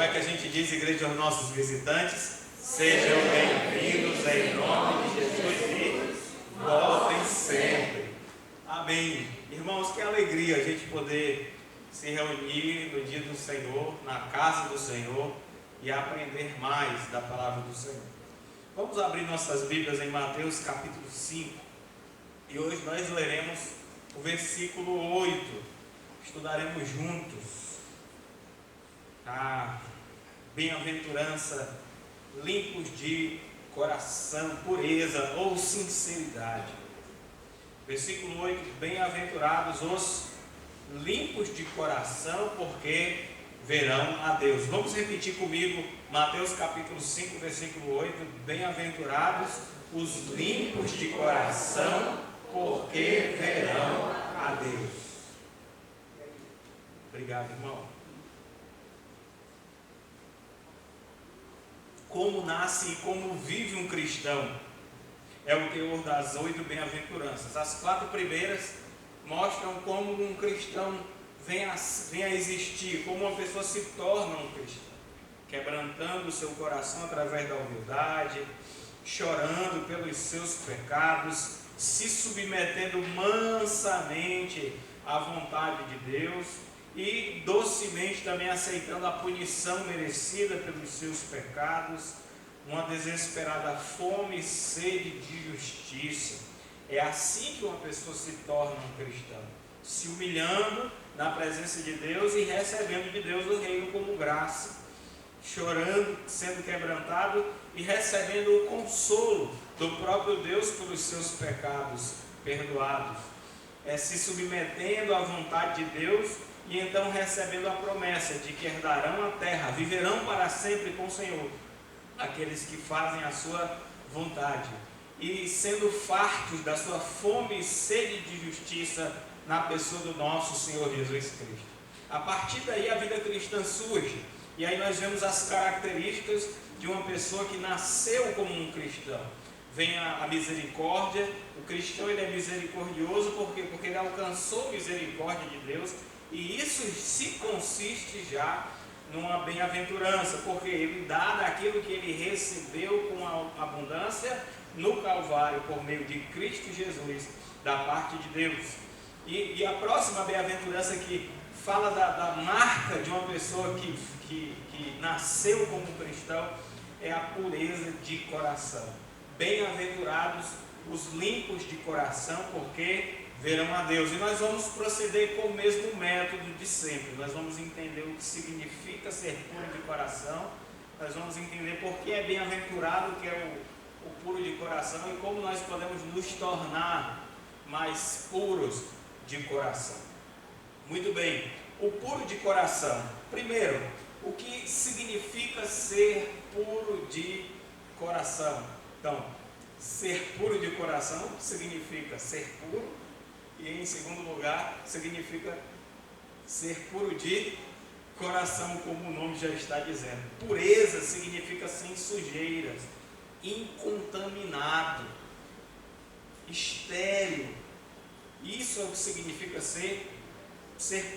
Como é que a gente diz, igreja, aos nossos visitantes? Sejam bem-vindos em nome de Jesus e voltem sempre. Amém. Irmãos, que alegria a gente poder se reunir no dia do Senhor, na casa do Senhor e aprender mais da palavra do Senhor. Vamos abrir nossas Bíblias em Mateus capítulo 5 e hoje nós leremos o versículo 8. Estudaremos juntos a bem-aventurança, limpos de coração, pureza ou sinceridade. Versículo 8: bem-aventurados os limpos de coração, porque verão a Deus. Vamos repetir comigo, Mateus capítulo 5, versículo 8: bem-aventurados os limpos de coração, porque verão a Deus. Obrigado, irmão. Como nasce e como vive um cristão é o teor das 8 bem-aventuranças. As 4 primeiras mostram como um cristão vem a existir, como uma pessoa se torna um cristão, quebrantando o seu coração através da humildade, chorando pelos seus pecados, se submetendo mansamente à vontade de Deus e docemente também aceitando a punição merecida pelos seus pecados, uma desesperada fome e sede de justiça. É assim que uma pessoa se torna um cristão, se humilhando na presença de Deus e recebendo de Deus o reino como graça, chorando, sendo quebrantado e recebendo o consolo do próprio Deus pelos seus pecados perdoados, se submetendo à vontade de Deus e então recebendo a promessa de que herdarão a terra, viverão para sempre com o Senhor, aqueles que fazem a sua vontade, e sendo fartos da sua fome e sede de justiça na pessoa do nosso Senhor Jesus Cristo. A partir daí a vida cristã surge, e aí nós vemos as características de uma pessoa que nasceu como um cristão. Vem a misericórdia. O cristão, ele é misericordioso porque ele alcançou misericórdia de Deus, e isso se consiste já numa bem-aventurança, porque ele dá daquilo que ele recebeu com abundância no Calvário, por meio de Cristo Jesus, da parte de Deus. E a próxima bem-aventurança que fala da marca de uma pessoa que nasceu como cristão é a pureza de coração. Bem-aventurados os limpos de coração, porque verão a Deus. E nós vamos proceder com o mesmo método de sempre. Nós vamos entender o que significa ser puro de coração. Nós vamos entender por que é bem-aventurado que é o puro de coração e como nós podemos nos tornar mais puros de coração. Muito bem, o puro de coração. Primeiro, o que significa ser puro de coração? Então, ser puro de coração significa ser puro. E em segundo lugar, significa ser puro de coração, como o nome já está dizendo. Pureza significa sem sujeiras, incontaminado, estéril. Isso é o que significa ser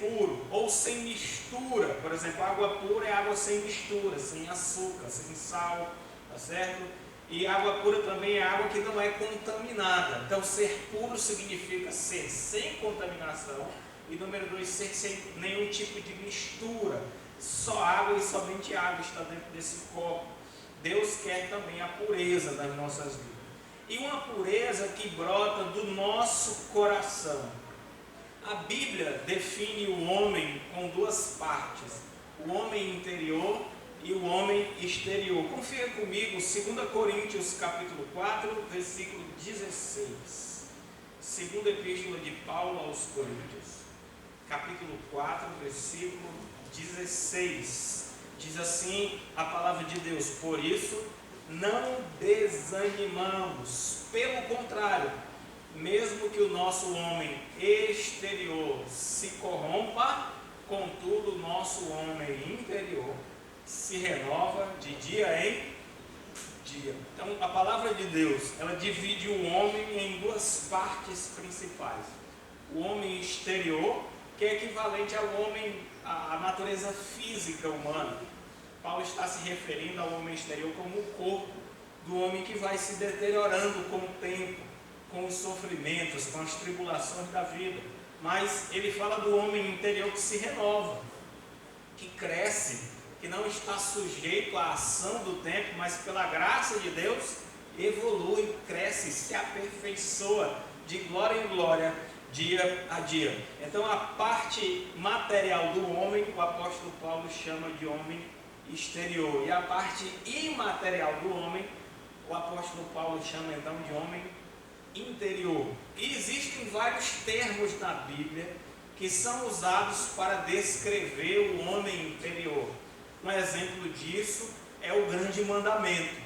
puro, ou sem mistura. Por exemplo, água pura é água sem mistura, sem açúcar, sem sal, tá certo? E água pura também é água que não é contaminada. Então, ser puro significa ser sem contaminação. E número 2, ser sem nenhum tipo de mistura. Só água e somente água está dentro desse copo. Deus quer também a pureza das nossas vidas. E uma pureza que brota do nosso coração. A Bíblia define o homem com 2 partes. O homem interior e o homem exterior. Confia comigo, 2 Coríntios capítulo 4, versículo 16. Segunda epístola de Paulo aos Coríntios, capítulo 4, versículo 16. Diz assim a palavra de Deus: por isso não desanimamos, pelo contrário, mesmo que o nosso homem exterior se corrompa, contudo o nosso homem interior se renova de dia em dia. Então a palavra de Deus, ela divide o homem em 2 partes principais. O homem exterior, que é equivalente ao homem, à natureza física humana. Paulo está se referindo ao homem exterior como o corpo do homem que vai se deteriorando com o tempo, com os sofrimentos, com as tribulações da vida. Mas ele fala do homem interior que se renova, que cresce, que não está sujeito à ação do tempo, mas pela graça de Deus, evolui, cresce, se aperfeiçoa de glória em glória, dia a dia. Então a parte material do homem, o apóstolo Paulo chama de homem exterior, e a parte imaterial do homem, o apóstolo Paulo chama então de homem interior. E existem vários termos na Bíblia que são usados para descrever o homem interior. Um exemplo disso é o grande mandamento.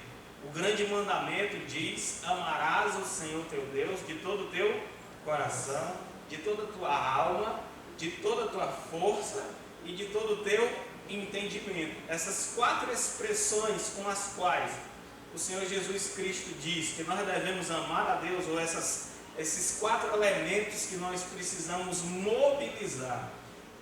O grande mandamento diz: amarás o Senhor teu Deus de todo o teu coração, de toda a tua alma, de toda a tua força e de todo o teu entendimento. Essas 4 expressões com as quais o Senhor Jesus Cristo diz que nós devemos amar a Deus, ou esses 4 elementos que nós precisamos mobilizar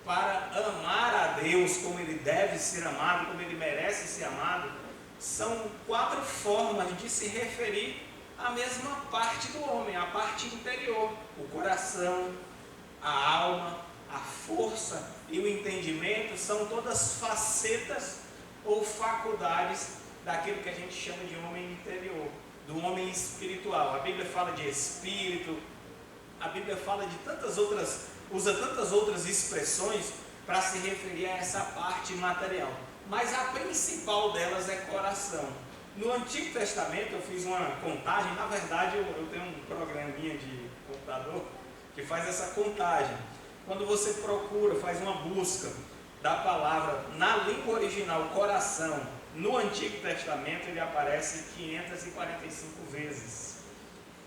para amar a Deus como Ele deve ser amado, como Ele merece ser amado, são 4 formas de se referir à mesma parte do homem, a parte interior: o coração, a alma, a força e o entendimento. São todas facetas ou faculdades daquilo que a gente chama de homem interior, do homem espiritual. A Bíblia fala de espírito, a Bíblia fala de tantas outras, usa tantas outras expressões para se referir a essa parte material, mas a principal delas é coração. No Antigo Testamento eu fiz uma contagem, na verdade eu tenho um programinha de computador que faz essa contagem. Quando você procura, faz uma busca da palavra na língua original coração, no Antigo Testamento ele aparece 545 vezes.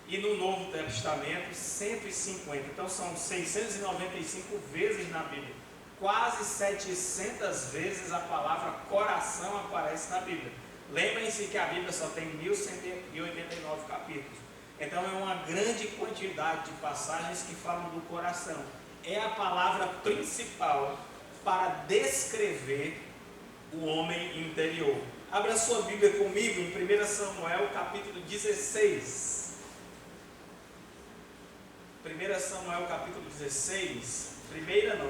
E no Novo Testamento 150. Então são 695 vezes na Bíblia. Quase 700 vezes a palavra coração aparece na Bíblia. Lembrem-se que a Bíblia só tem 1189 capítulos. Então é uma grande quantidade de passagens que falam do coração. É a palavra principal para descrever o homem interior. Abra sua Bíblia comigo em 1 Samuel capítulo 16. 1 Samuel capítulo 16. Primeiro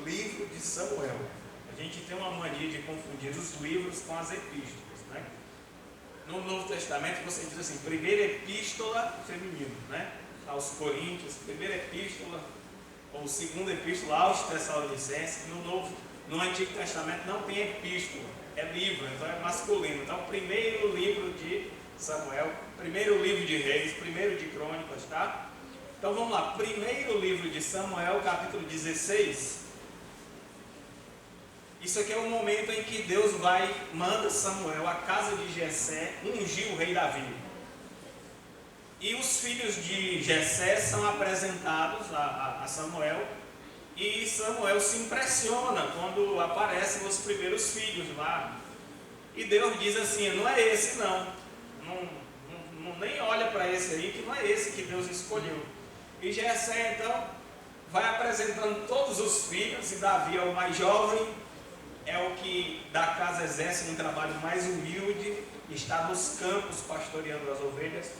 livro de Samuel. A gente tem uma mania de confundir os livros com as epístolas, né? No Novo Testamento você diz assim: primeira epístola feminino, né? Aos Coríntios, primeira epístola ou segunda epístola aos Tessalonicenses. No Antigo Testamento não tem epístola, é livro, então é masculino. Então primeiro livro de Samuel, primeiro livro de Reis, primeiro de Crônicas, tá? Então vamos lá, primeiro livro de Samuel, capítulo 16. Isso aqui é o momento em que Deus manda Samuel à casa de Jessé ungir o rei Davi. E os filhos de Jessé são apresentados a Samuel, e Samuel se impressiona quando aparecem os primeiros filhos lá. E Deus diz assim: não é esse não nem olha para esse aí, que não é esse que Deus escolheu. E Jessé então vai apresentando todos os filhos, e Davi é o mais jovem, é o que da casa exerce um trabalho mais humilde, está nos campos pastoreando as ovelhas.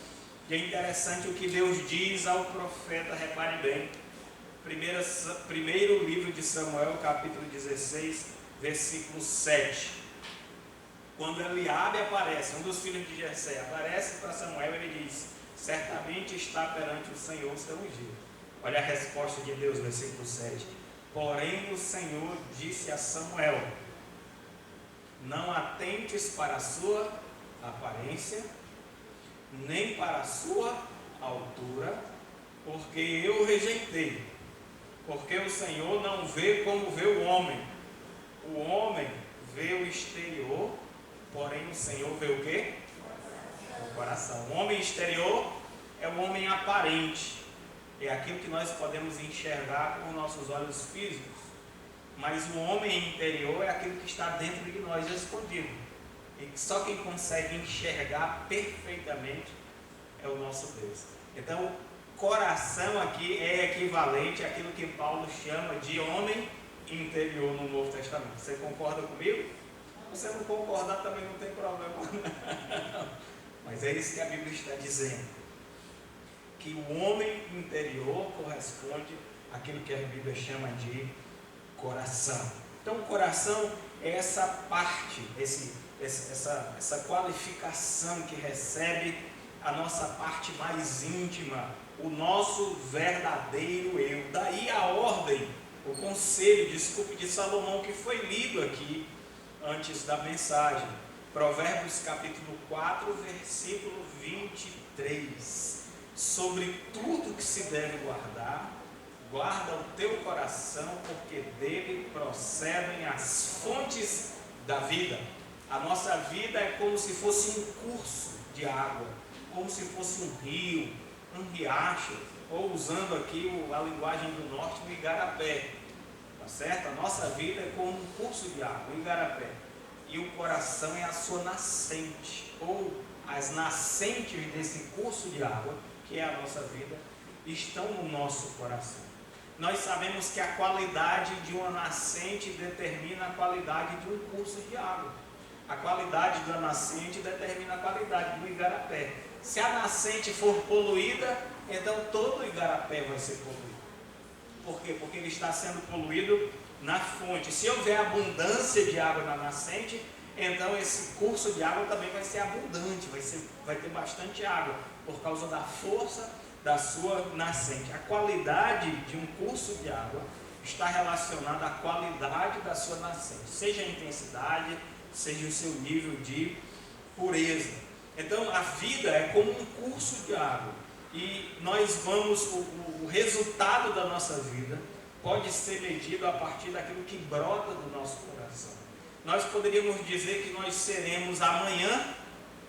E é interessante o que Deus diz ao profeta, repare bem, primeiro livro de Samuel, capítulo 16, versículo 7. Quando Eliabe aparece, um dos filhos de Jessé, aparece para Samuel, ele diz: certamente está perante o Senhor o seu ungido. Olha a resposta de Deus, versículo 7. Porém o Senhor disse a Samuel: não atentes para a sua aparência, nem para a sua altura, porque eu o rejeitei. Porque o Senhor não vê como vê o homem. O homem vê o exterior, porém o Senhor vê o quê? O coração. O homem exterior é o homem aparente, é aquilo que nós podemos enxergar com nossos olhos físicos. Mas o homem interior é aquilo que está dentro de nós, escondido. E só quem consegue enxergar perfeitamente é o nosso Deus. Então, coração aqui é equivalente àquilo que Paulo chama de homem interior no Novo Testamento. Você concorda comigo? Se você não concordar também não tem problema. Mas é isso que a Bíblia está dizendo. Que o homem interior corresponde àquilo que a Bíblia chama de coração. Então, o coração é essa parte, essa qualificação que recebe a nossa parte mais íntima, o nosso verdadeiro eu. Daí a ordem, o conselho, de Salomão, que foi lido aqui antes da mensagem. Provérbios capítulo 4, versículo 23. Sobre tudo que se deve guardar, guarda o teu coração, porque dele procedem as fontes da vida. A nossa vida é como se fosse um curso de água, como se fosse um rio, um riacho, ou usando aqui a linguagem do norte, um igarapé. Tá certo? A nossa vida é como um curso de água, um igarapé. E o coração é a sua nascente, ou as nascentes desse curso de água, que é a nossa vida, estão no nosso coração. Nós sabemos que a qualidade de uma nascente determina a qualidade de um curso de água. A qualidade da nascente determina a qualidade do igarapé. Se a nascente for poluída, então todo o igarapé vai ser poluído. Por quê? Porque ele está sendo poluído na fonte. Se houver abundância de água na nascente, então esse curso de água também vai ser abundante, vai ter bastante água, por causa da força da sua nascente. A qualidade de um curso de água está relacionada à qualidade da sua nascente, seja a intensidade, seja o seu nível de pureza. Então a vida é como um curso de água, e nós vamos, o resultado da nossa vida pode ser medido a partir daquilo que brota do nosso coração. Nós poderíamos dizer que nós seremos amanhã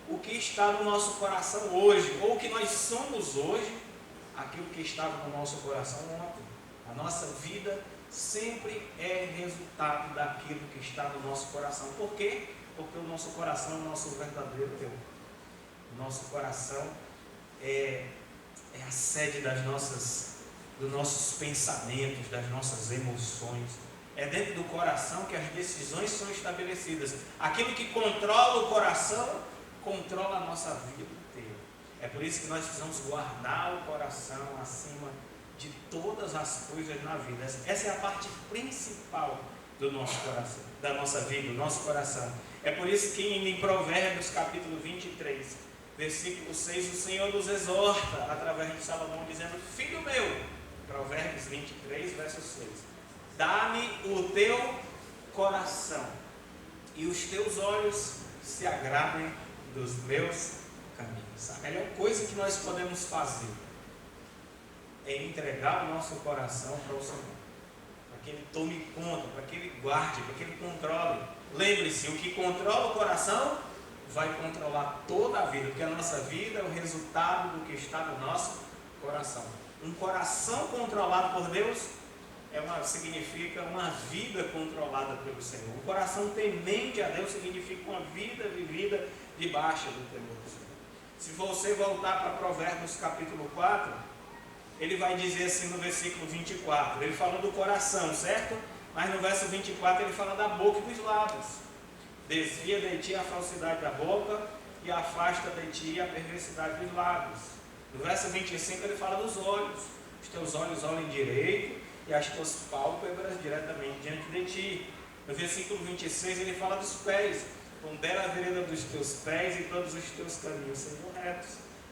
o que está no nosso coração hoje, ou o que nós somos hoje, aquilo que estava no nosso coração ontem. A nossa vida sempre é resultado daquilo que está no nosso coração. Por quê? Porque o nosso coração é o nosso verdadeiro eu. O nosso coração é a sede dos nossos pensamentos, das nossas emoções. É dentro do coração que as decisões são estabelecidas. Aquilo que controla o coração, controla a nossa vida inteira. É por isso que nós precisamos guardar o coração acima de todas as coisas na vida. Essa é a parte principal do nosso coração, da nossa vida, do nosso coração. É por isso que em Provérbios capítulo 23, versículo 6, o Senhor nos exorta através de Salomão, dizendo: filho meu, Provérbios 23, verso 6, dá-me o teu coração, e os teus olhos se agradem dos meus caminhos. A melhor coisa que nós podemos fazer é entregar o nosso coração para o Senhor, para que Ele tome conta, para que Ele guarde, para que Ele controle. Lembre-se, o que controla o coração vai controlar toda a vida, porque a nossa vida é o resultado do que está no nosso coração. Um coração controlado por Deus significa uma vida controlada pelo Senhor. Um coração temente a Deus significa uma vida vivida debaixo do temor do Senhor. Se você voltar para Provérbios capítulo 4, ele vai dizer assim no versículo 24, ele fala do coração, certo? Mas no verso 24 ele fala da boca e dos lábios. Desvia de ti a falsidade da boca e afasta de ti a perversidade dos lábios. No verso 25 ele fala dos olhos. Os teus olhos olhem direito e as tuas pálpebras diretamente diante de ti. No versículo 26 ele fala dos pés. Pondera a vereda dos teus pés e todos os teus caminhos sejam retos.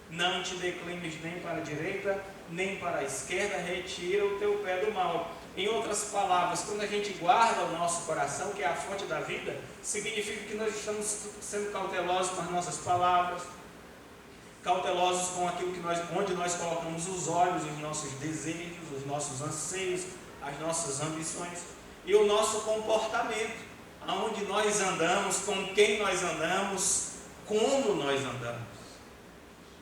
Não te declines nem para a direita, nem para a esquerda, retira o teu pé do mal. Em outras palavras, quando a gente guarda o nosso coração, que é a fonte da vida, significa que nós estamos sendo cautelosos com as nossas palavras, cautelosos com aquilo onde nós colocamos os olhos, os nossos desejos, os nossos anseios, as nossas ambições e o nosso comportamento, aonde nós andamos, com quem nós andamos, como nós andamos.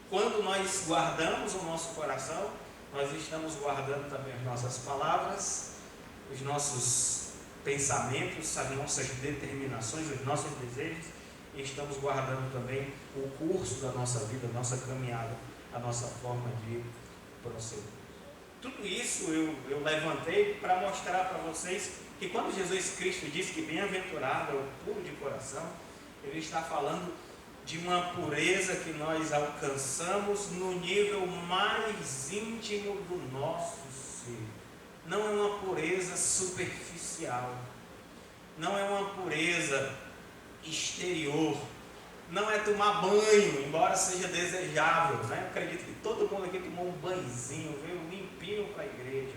Quando nós guardamos o nosso coração, nós estamos guardando também as nossas palavras, os nossos pensamentos, as nossas determinações, os nossos desejos, e estamos guardando também o curso da nossa vida, a nossa caminhada, a nossa forma de proceder. Tudo isso eu levantei para mostrar para vocês que quando Jesus Cristo diz que bem-aventurado é o puro de coração, Ele está falando de uma pureza que nós alcançamos no nível mais íntimo do nosso ser. Não é uma pureza superficial, não é uma pureza exterior, não é tomar banho, embora seja desejável, né? Eu acredito que todo mundo aqui tomou um banhozinho, veio limpinho para a igreja,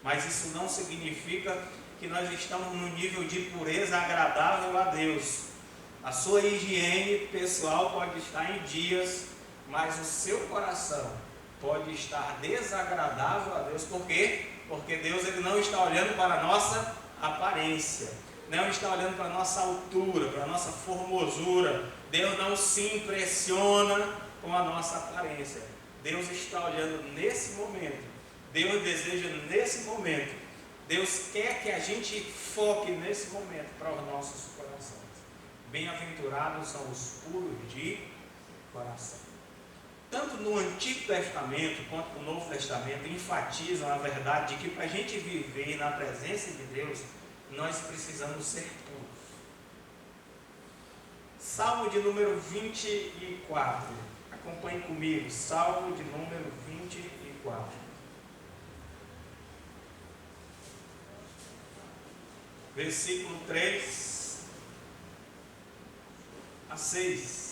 mas isso não significa que nós estamos no nível de pureza agradável a Deus. A sua higiene pessoal pode estar em dias, mas o seu coração pode estar desagradável a Deus. Por quê? Porque Deus ele não está olhando para a nossa aparência, não está olhando para a nossa altura, para a nossa formosura. Deus não se impressiona com a nossa aparência. Deus está olhando nesse momento. Deus deseja nesse momento. Deus quer que a gente foque nesse momento para os nossos corações. Bem-aventurados são os puros de coração. Tanto no Antigo Testamento quanto no Novo Testamento enfatizam a verdade de que para a gente viver na presença de Deus, nós precisamos ser puros. Salmo de número 24. Acompanhe comigo. Salmo de número 24. Versículo 3 a 6.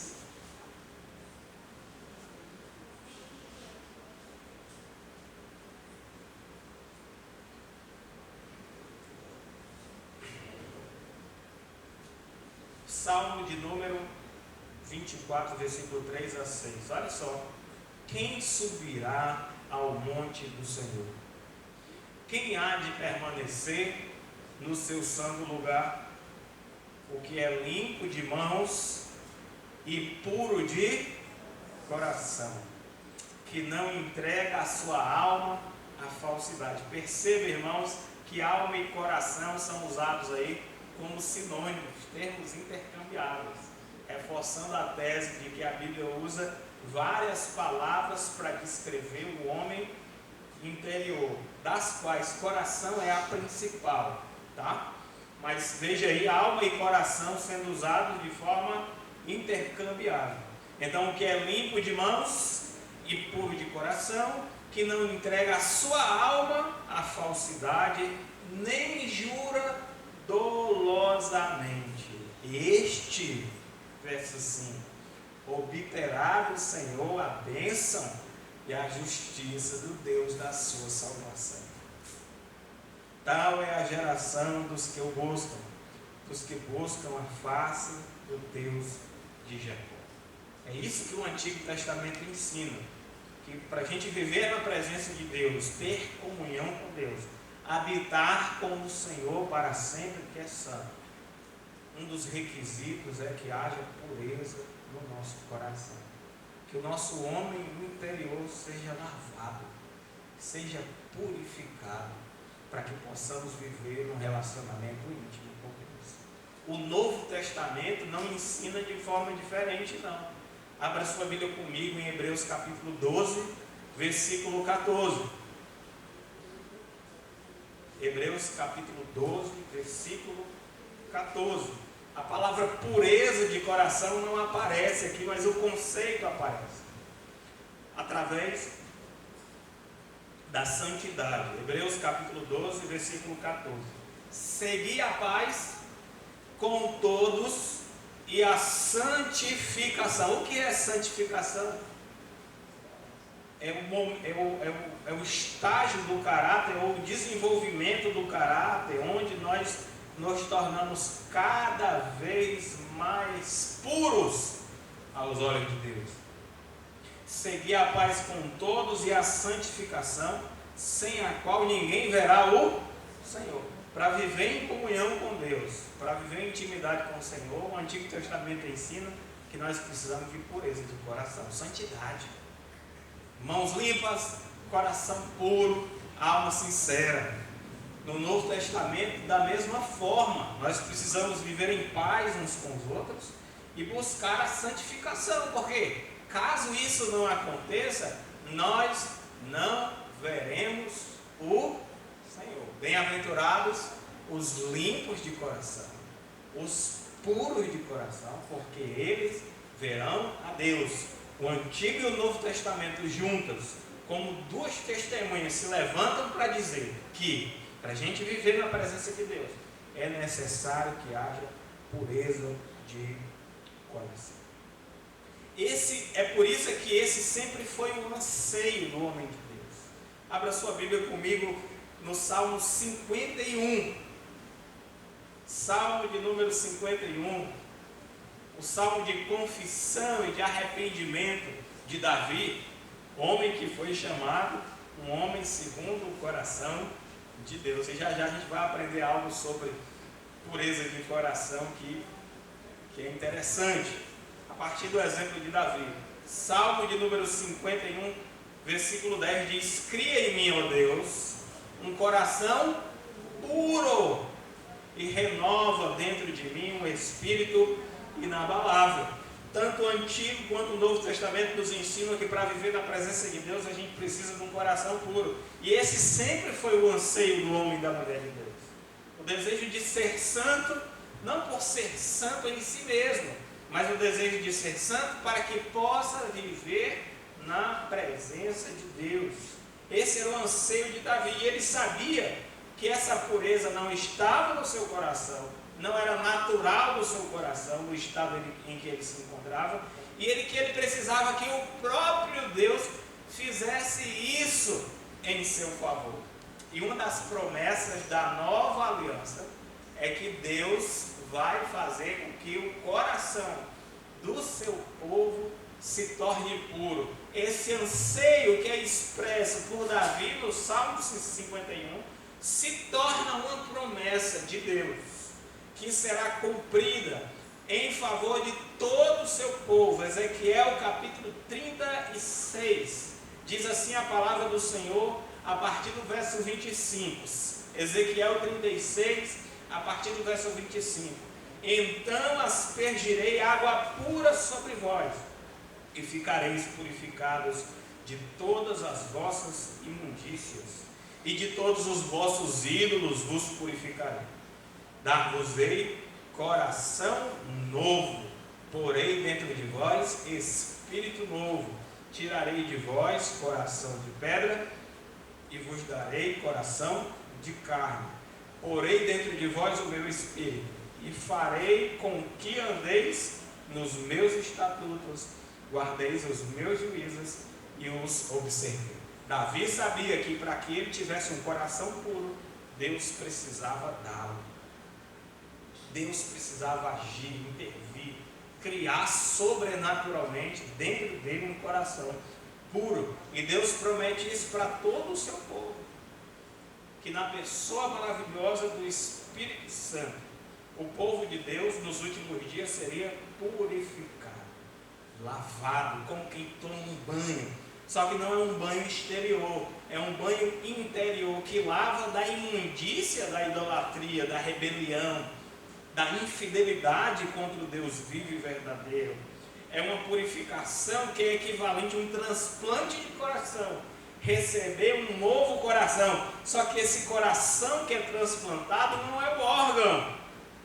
Salmo de número 24, versículo 3 a 6. Olha só. Quem subirá ao monte do Senhor? Quem há de permanecer no seu santo lugar? O que é limpo de mãos e puro de coração, que não entrega a sua alma à falsidade. Perceba, irmãos, que alma e coração são usados aí como sinônimos, termos intercambiáveis, reforçando a tese de que a Bíblia usa várias palavras para descrever o homem interior, das quais coração é a principal, tá? Mas veja aí, alma e coração sendo usados de forma intercambiável. Então, o que é limpo de mãos e puro de coração, que não entrega a sua alma à falsidade, nem jura dolosamente. Este, verso 5, obterá do Senhor a bênção e a justiça do Deus da sua salvação. Tal é a geração dos que o buscam, dos que buscam a face do Deus de Jacó. É isso que o Antigo Testamento ensina, que para a gente viver na presença de Deus, ter comunhão com Deus, habitar com o Senhor para sempre, que é santo, um dos requisitos é que haja pureza no nosso coração, que o nosso homem interior seja lavado, seja purificado, para que possamos viver um relacionamento íntimo com Deus. O Novo Testamento não ensina de forma diferente, não. Abra sua Bíblia comigo em Hebreus capítulo 12, versículo 14. Hebreus capítulo 12, versículo 14. A palavra pureza de coração não aparece aqui, mas o conceito aparece através da santidade. Hebreus capítulo 12, versículo 14. Segui a paz com todos e a santificação. O que é santificação? É o estágio do caráter, ou o desenvolvimento do caráter, onde nós nos tornamos cada vez mais puros aos olhos de Deus. Seguir a paz com todos e a santificação, sem a qual ninguém verá o Senhor. Para viver em comunhão com Deus, para viver em intimidade com o Senhor, o Antigo Testamento ensina que nós precisamos de pureza de coração, santidade. Mãos limpas, coração puro, alma sincera. No Novo Testamento, da mesma forma, nós precisamos viver em paz uns com os outros e buscar a santificação, porque caso isso não aconteça, nós não veremos o Senhor. Bem-aventurados os limpos de coração, os puros de coração, porque eles verão a Deus. O Antigo e o Novo Testamento juntos, como duas testemunhas, se levantam para dizer que, para a gente viver na presença de Deus, é necessário que haja pureza de coração. É por isso que esse sempre foi o anseio do homem de Deus. Abra sua Bíblia comigo no Salmo 51. Salmo de número 51. O salmo de confissão e de arrependimento de Davi, homem que foi chamado um homem segundo o coração de Deus. E já já a gente vai aprender algo sobre pureza de coração que é interessante, a partir do exemplo de Davi. Salmo de número 51, versículo 10 diz: cria em mim, ó Deus, um coração puro e renova dentro de mim um espírito inabalável. Tanto o Antigo quanto o Novo Testamento nos ensinam que para viver na presença de Deus a gente precisa de um coração puro. E esse sempre foi o anseio do homem e da mulher de Deus. O desejo de ser santo, não por ser santo em si mesmo, mas o desejo de ser santo para que possa viver na presença de Deus. Esse era o anseio de Davi, e ele sabia que essa pureza não estava no seu coração, não era natural do seu coração, no estado em que ele se encontrava, e que ele precisava que o próprio Deus fizesse isso em seu favor. E uma das promessas da nova aliança é que Deus vai fazer com que o coração do seu povo se torne puro. Esse anseio que é expresso por Davi no Salmo 51 se torna uma promessa de Deus, que será cumprida em favor de todo o seu povo. Ezequiel capítulo 36, diz assim a palavra do Senhor, a partir do verso 25. Ezequiel 36, a partir do verso 25. Então aspergirei água pura sobre vós, e ficareis purificados de todas as vossas imundícias, e de todos os vossos ídolos vos purificarei. Dar-vos-ei coração novo, porei dentro de vós espírito novo. Tirarei de vós coração de pedra e vos darei coração de carne. Porei dentro de vós o meu espírito e farei com que andeis nos meus estatutos, guardeis os meus juízos e os observei. Davi sabia que para que ele tivesse um coração puro, Deus precisava dá-lo. Deus precisava agir, intervir, criar sobrenaturalmente dentro dele um coração puro. E Deus promete isso para todo o seu povo, que na pessoa maravilhosa do Espírito Santo, o povo de Deus nos últimos dias seria purificado, lavado, como quem toma um banho. Só que não é um banho exterior, é um banho interior que lava da imundícia da idolatria, da rebelião, da infidelidade contra o Deus vivo e verdadeiro. É uma purificação que é equivalente a um transplante de coração, receber um novo coração. Só que esse coração que é transplantado não é o órgão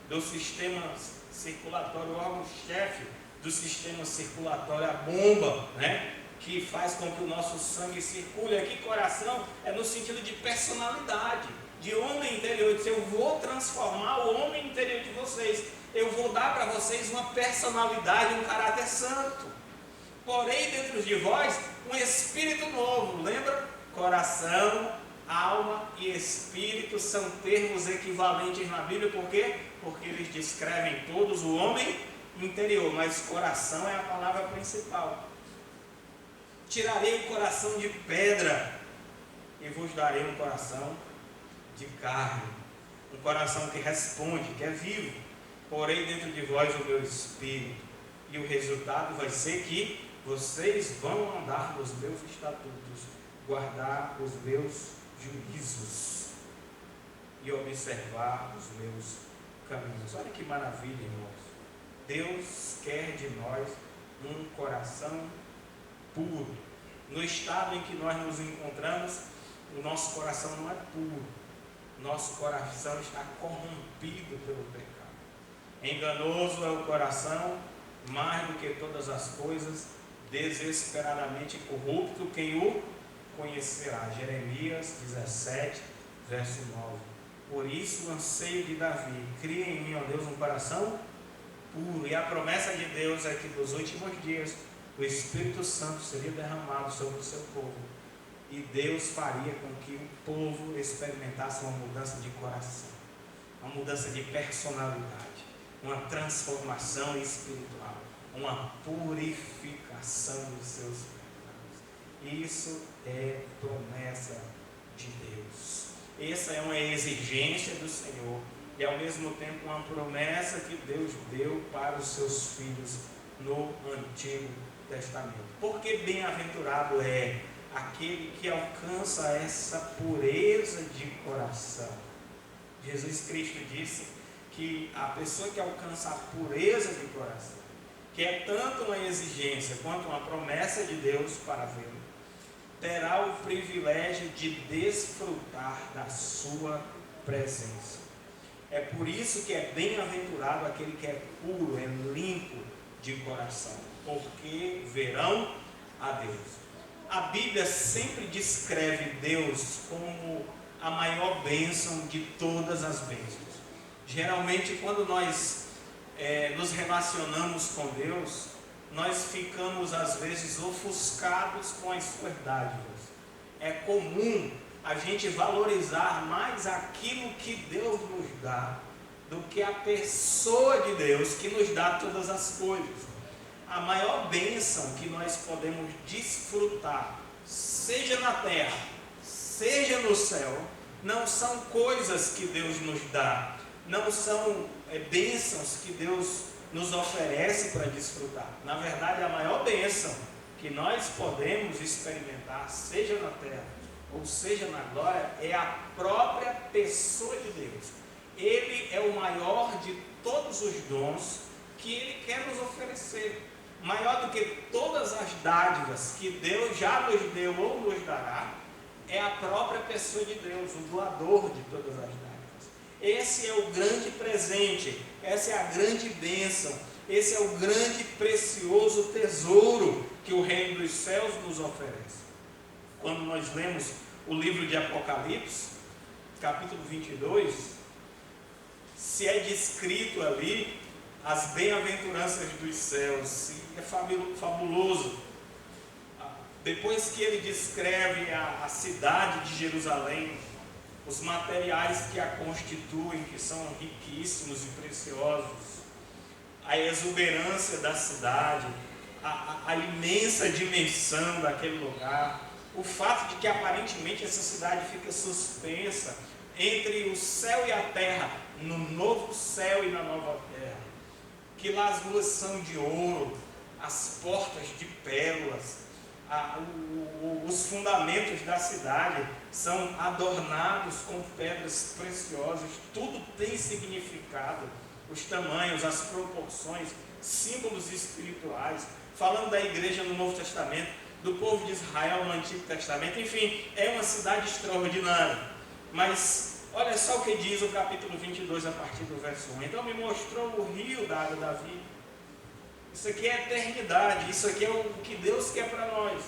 do sistema circulatório, o órgão-chefe do sistema circulatório, a bomba, né? Que faz com que o nosso sangue circule. Aqui coração é no sentido de personalidade, de homem interior. Eu vou transformar o homem interior de vocês, eu vou dar para vocês uma personalidade, um caráter santo. Porém dentro de vós um espírito novo. Lembra? Coração, alma e espírito são termos equivalentes na Bíblia. Por quê? Porque eles descrevem todos o homem interior, mas coração é a palavra principal. Tirarei o coração de pedra e vos darei um coração de carne, um coração que responde, que é vivo. Porei dentro de vós o meu espírito, e o resultado vai ser que vocês vão andar nos meus estatutos, guardar os meus juízos e observar os meus caminhos. Olha que maravilha, irmãos. Deus quer de nós um coração puro. No estado em que nós nos encontramos, o nosso coração não é puro. Nosso coração está corrompido pelo pecado. Enganoso é o coração, mais do que todas as coisas, desesperadamente corrupto, quem o conhecerá? Jeremias 17, verso 9. Por isso o anseio de Davi: cria em mim, ó Deus, um coração puro. E a promessa de Deus é que nos últimos dias o Espírito Santo seria derramado sobre o seu povo, e Deus faria com que o povo experimentasse uma mudança de coração, uma mudança de personalidade, uma transformação espiritual, uma purificação dos seus pecados. Isso é promessa de Deus. Essa é uma exigência do Senhor e ao mesmo tempo uma promessa que Deus deu para os seus filhos no Antigo Testamento. Porque bem-aventurado é aquele que alcança essa pureza de coração. Jesus Cristo disse que a pessoa que alcança a pureza de coração, que é tanto uma exigência quanto uma promessa de Deus para vê-lo, terá o privilégio de desfrutar da sua presença. É por isso que é bem-aventurado aquele que é puro, é limpo de coração, porque verão a Deus. A Bíblia sempre descreve Deus como a maior bênção de todas as bênçãos. Geralmente, quando nós nos relacionamos com Deus, nós ficamos às vezes ofuscados com as suas dádivas. É comum a gente valorizar mais aquilo que Deus nos dá do que a pessoa de Deus que nos dá todas as coisas. A maior bênção que nós podemos desfrutar, seja na terra, seja no céu, não são coisas que Deus nos dá, não são bênçãos que Deus nos oferece para desfrutar. Na verdade, a maior bênção que nós podemos experimentar, seja na terra ou seja na glória, é a própria pessoa de Deus. Ele é o maior de todos os dons que Ele quer nos oferecer. Maior do que todas as dádivas que Deus já nos deu ou nos dará, é a própria pessoa de Deus, o doador de todas as dádivas. Esse é o grande presente, essa é a grande bênção, esse é o grande precioso tesouro que o reino dos céus nos oferece. Quando nós lemos o livro de Apocalipse, capítulo 22, se é descrito ali as bem-aventuranças dos céus, é fabuloso. Depois que ele descreve a cidade de Jerusalém, os materiais que a constituem, que são riquíssimos e preciosos, a exuberância da cidade, a imensa dimensão daquele lugar, o fato de que aparentemente essa cidade fica suspensa entre o céu e a terra, no novo céu e na nova terra, que lá as ruas são de ouro, as portas de pérolas, os fundamentos da cidade são adornados com pedras preciosas, tudo tem significado, os tamanhos, as proporções, símbolos espirituais, falando da igreja no Novo Testamento, do povo de Israel no Antigo Testamento, enfim, é uma cidade extraordinária. Mas olha só o que diz o capítulo 22 a partir do verso 1. Então me mostrou o rio da água da vida. Isso aqui é eternidade, isso aqui é o que Deus quer para nós.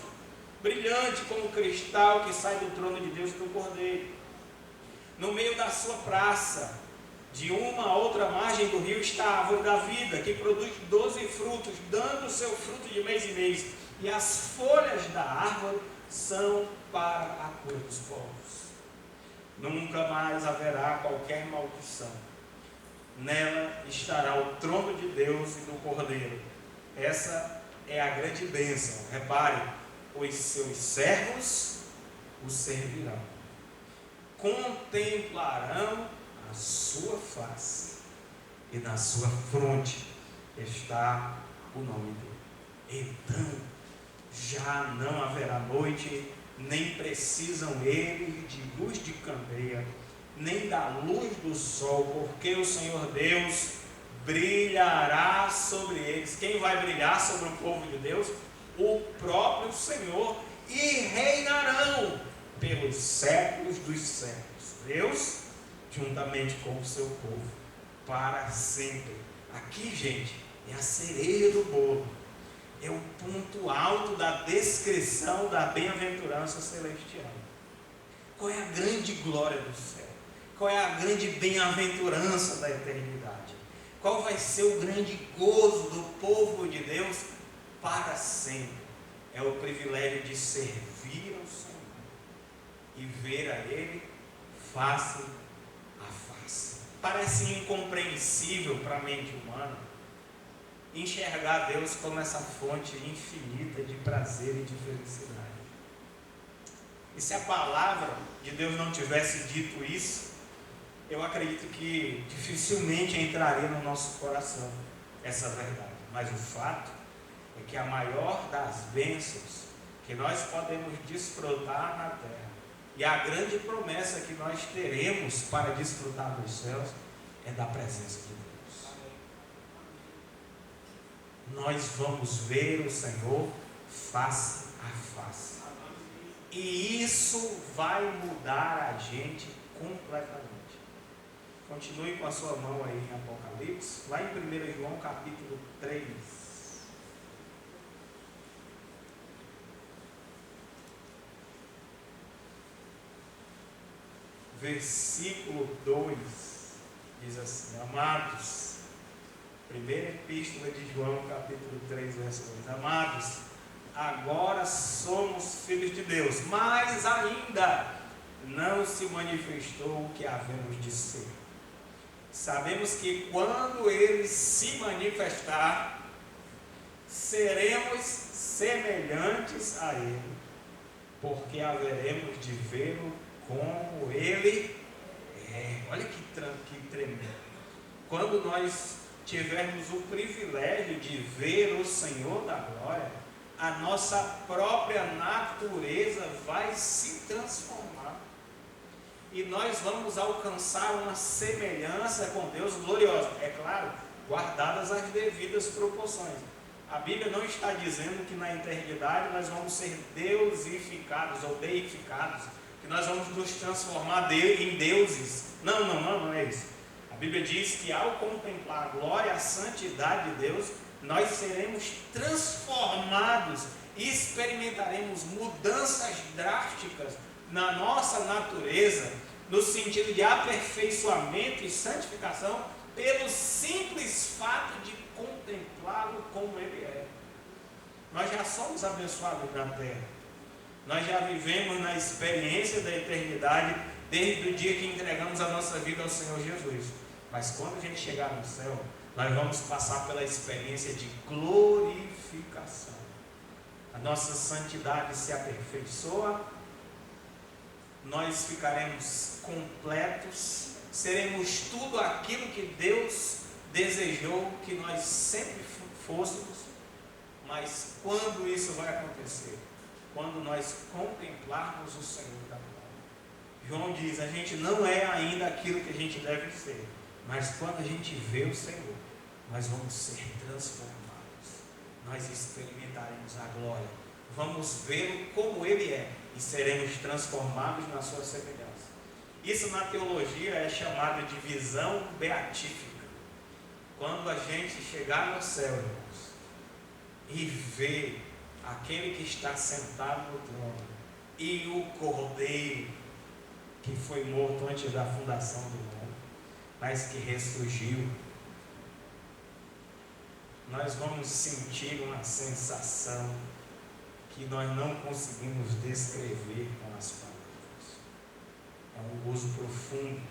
Brilhante como cristal que sai do trono de Deus e do Cordeiro. No meio da sua praça, de uma a outra margem do rio, está a árvore da vida, que produz 12 frutos, dando o seu fruto de mês em mês. E as folhas da árvore são para a cura dos povos. Nunca mais haverá qualquer maldição. Nela estará o trono de Deus e do Cordeiro. Essa é a grande bênção. Repare, os seus servos o servirão. Contemplarão a sua face, e na sua fronte está o nome dele. Então, já não haverá noite, nem precisam eles de luz de candeia, nem da luz do sol, porque o Senhor Deus brilhará sobre eles. Quem vai brilhar sobre o povo de Deus? O próprio Senhor. E reinarão pelos séculos dos séculos. Deus, juntamente com o seu povo, para sempre. Aqui, gente, é a cereja do bolo. É o ponto alto da descrição da bem-aventurança celestial. Qual é a grande glória do céu? Qual é a grande bem-aventurança da eternidade? Qual vai ser o grande gozo do povo de Deus para sempre? É o privilégio de servir ao Senhor e ver a Ele face a face. Parece incompreensível para a mente humana enxergar Deus como essa fonte infinita de prazer e de felicidade. E se a palavra de Deus não tivesse dito isso, eu acredito que dificilmente entraria no nosso coração essa verdade. Mas o fato é que a maior das bênçãos que nós podemos desfrutar na terra, e a grande promessa que nós teremos para desfrutar dos céus, é da presença de Deus. Nós vamos ver o Senhor face a face. E isso vai mudar a gente completamente. Continue com a sua mão aí em Apocalipse, lá em 1 João capítulo 3. Versículo 2, diz assim: amados, primeira epístola de João, capítulo 3, verso 2: amados, agora somos filhos de Deus, mas ainda não se manifestou o que havemos de ser. Sabemos que quando Ele se manifestar, seremos semelhantes a Ele, porque haveremos de vê-lo como Ele é. Olha que tremendo. Quando nós tivermos o privilégio de ver o Senhor da glória, a nossa própria natureza vai se transformar. E nós vamos alcançar uma semelhança com Deus gloriosa. É claro, guardadas as devidas proporções. A Bíblia não está dizendo que na eternidade nós vamos ser deusificados ou deificados, que nós vamos nos transformar em deuses. Não é isso. A Bíblia diz que ao contemplar a glória, a santidade de Deus, nós seremos transformados e experimentaremos mudanças drásticas na nossa natureza, no sentido de aperfeiçoamento e santificação, pelo simples fato de contemplá-lo como Ele é. Nós já somos abençoados na terra. Nós já vivemos na experiência da eternidade desde o dia que entregamos a nossa vida ao Senhor Jesus. Mas quando a gente chegar no céu, nós vamos passar pela experiência de glorificação. A nossa santidade se aperfeiçoa, nós ficaremos completos, seremos tudo aquilo que Deus desejou que nós sempre fôssemos. Mas quando isso vai acontecer? Quando nós contemplarmos o Senhor da glória. João diz: a gente não é ainda aquilo que a gente deve ser, mas quando a gente vê o Senhor, nós vamos ser transformados, nós experimentaremos a glória, vamos vê-lo como Ele é e seremos transformados na sua semelhança. Isso na teologia é chamado de visão beatífica. Quando a gente chegar no céu, irmãos, e ver aquele que está sentado no trono e o Cordeiro que foi morto antes da fundação do mundo, mas que ressurgiu, nós vamos sentir uma sensação que nós não conseguimos descrever com as palavras. É um gozo profundo.